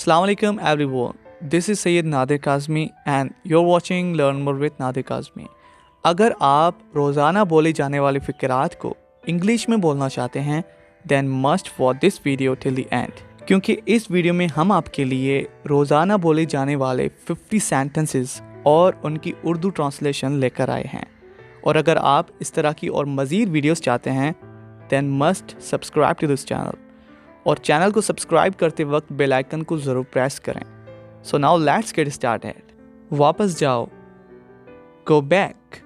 Assalamu alaikum everyone. This is Sayyid Nadir Kazmi and you're watching Learn More with Nadir Kazmi. अगर आप रोज़ाना बोली जाने वाली फ़िक्रात को इंग्लिश में बोलना चाहते हैं then must watch this video till the end. क्योंकि इस वीडियो में हम आपके लिए रोज़ाना बोले जाने वाले 50 सेंटेंसेस और उनकी उर्दू ट्रांसलेशन लेकर आए हैं। और अगर आप इस तरह की और मज़ीद वीडियोस चाहते हैं then must subscribe to this channel. और चैनल को सब्सक्राइब करते वक्त बेल आइकन को ज़रूर प्रेस करें। So now let's get started. वापस जाओ, गो बैक,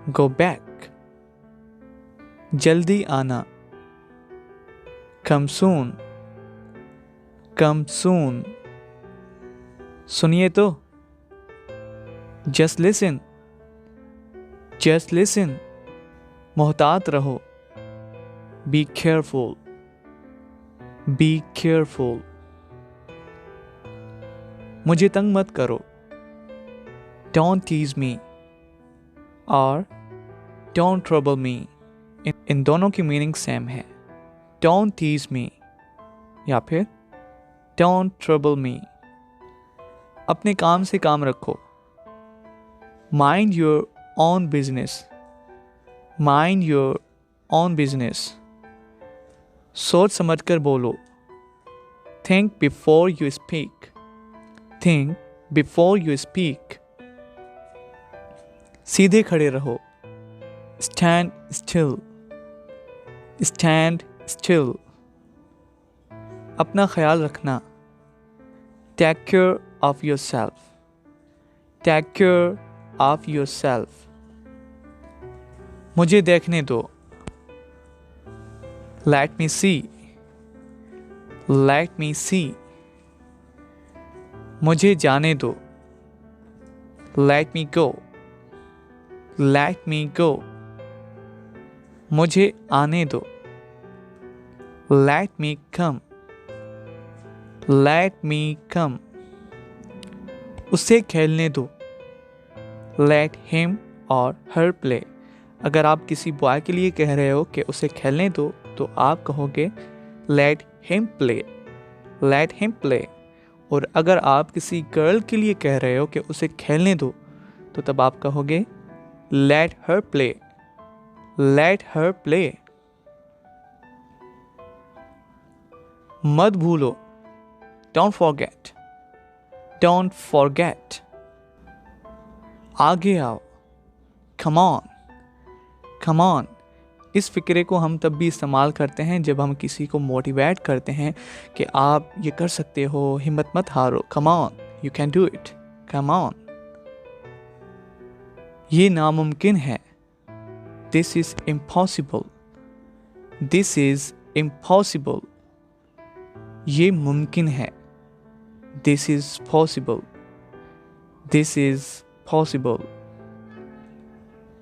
गो बैक। जल्दी आना, कम सून, कम सून। सुनिए तो, जस्ट लिसन, जस्ट लिसन। मोहतात रहो, बी केयरफुल, be careful. मुझे तंग मत करो, don't tease me और don't trouble me. इन दोनों की मीनिंग सेम है। don't tease me या फिर don't trouble me। अपने काम से काम रखो, mind your own business, mind your own business। सोच समझ कर बोलो, think before you speak, think before you speak। सीधे खड़े रहो, stand still, stand still। अपना ख्याल रखना, take care of yourself, take care of yourself। मुझे देखने दो, let me see, let me see। मुझे जाने दो, let me go, let me go। मुझे आने दो, let me come, let me come। उसे खेलने दो, let him or her play। अगर आप किसी बॉय के लिए कह रहे हो कि उसे खेलने दो तो आप कहोगे let him play, let him play। और अगर आप किसी गर्ल के लिए कह रहे हो कि उसे खेलने दो तो तब आप कहोगे let her play, let her play। मत भूलो, don't forget, don't forget। आगे आओ, come on, come on। इस फ़िक्रे को हम तब भी इस्तेमाल करते हैं जब हम किसी को मोटिवेट करते हैं कि आप ये कर सकते हो, हिम्मत मत हारो, come on, you can do it, come on. ये नामुमकिन है, this is impossible, this is impossible. ये मुमकिन है, this is possible, this is possible.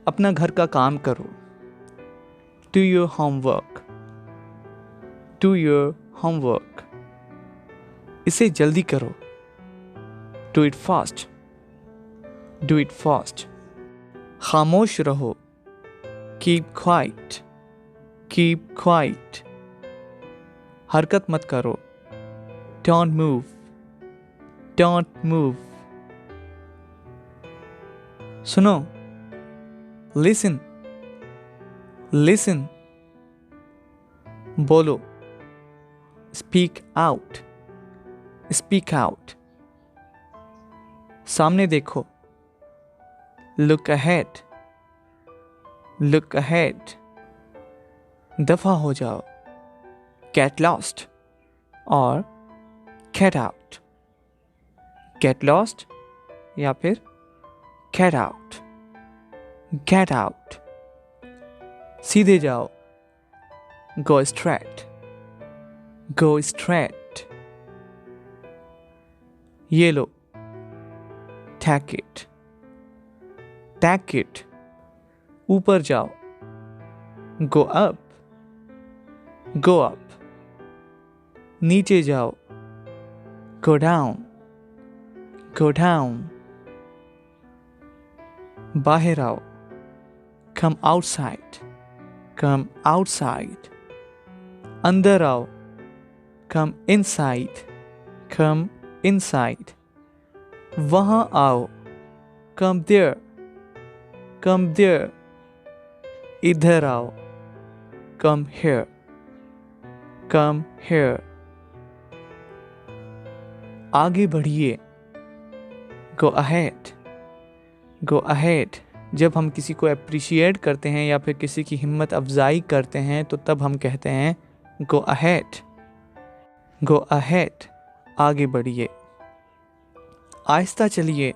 अपना घर का काम करो, do your homework, do your homework। इसे जल्दी करो, do it fast, do it fast। खामोश रहो, keep quiet, keep quiet। हरकत मत करो, don't move, don't move। सुनो, listen, listen। बोलो, speak out, speak out। सामने देखो, look ahead, look ahead। दफा हो जाओ, get lost और get out, get lost या फिर get out, get out। सीधे जाओ, go straight, go straight। ये लो, take it, take it। ऊपर जाओ, go up, go up। नीचे जाओ, go down, go down। बाहर आओ, come outside, come outside। अंदर आओ, come inside, come inside. वहाँ आओ, come there, come there. इधर आओ, come here, come here. आगे बढ़िए, go ahead, go ahead. जब हम किसी को अप्रिशिएट करते हैं या फिर किसी की हिम्मत अफजाई करते हैं तो तब हम कहते हैं go ahead, go ahead. आगे बढ़िए, आहिस्ता चलिए,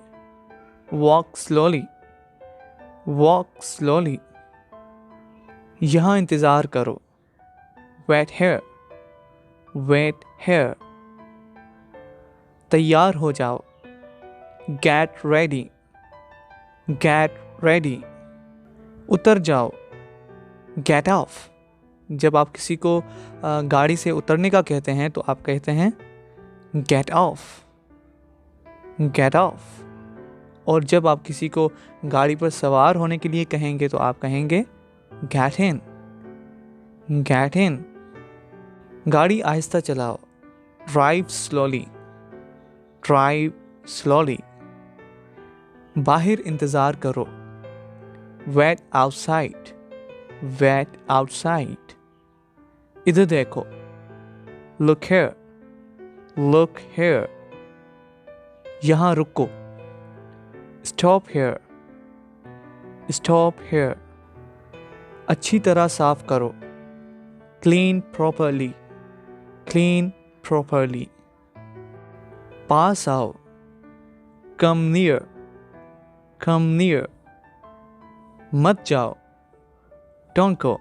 walk slowly, walk slowly. यहाँ इंतज़ार करो, wait here, wait here. तैयार हो जाओ, get ready, get ready. उतर जाओ, get off. जब आप किसी को गाड़ी से उतरने का कहते हैं तो आप कहते हैं get off, get off. और जब आप किसी को गाड़ी पर सवार होने के लिए कहेंगे तो आप कहेंगे get in, get in. गाड़ी आहिस्ता चलाओ, drive slowly, drive slowly. बाहर इंतज़ार करो, wait outside, wait outside. इधर देखो, look here, look here. यहाँ रुको, stop here, stop here. अच्छी तरह साफ करो, clean properly, clean properly. पास आओ, come near, come near. मत जाओ, don't go,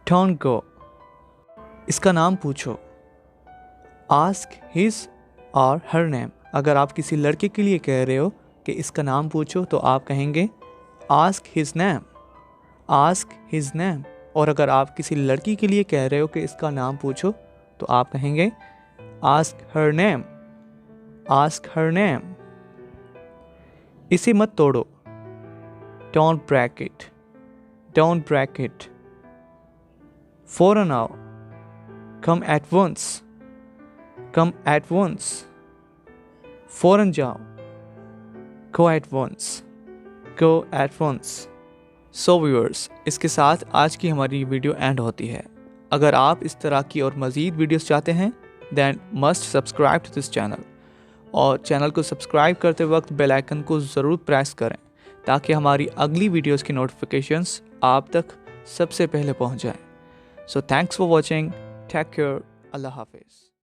don't go. इसका नाम पूछो, ask his or her name. अगर आप किसी लड़के के लिए कह रहे हो कि इसका नाम पूछो तो आप कहेंगे ask his name, ask his name. और अगर आप किसी लड़की के लिए कह रहे हो कि इसका नाम पूछो तो आप कहेंगे ask her name, ask her name. इसे मत तोड़ो, don't break it, don't break it. फौरन आओ, come at once, come at once. फौरन जाओ, go at once, go at once. So viewers, इसके साथ आज की हमारी वीडियो एंड होती है. अगर आप इस तरह की और मज़ीद वीडियोस चाहते हैं then must subscribe to this channel. और चैनल को सब्सक्राइब करते वक्त बेल आइकन को ज़रूर प्रेस करें ताकि हमारी अगली वीडियोस की नोटिफिकेशंस आप तक सबसे पहले पहुंच जाएं. So thanks for watching, take care, अल्लाह हाफिज़.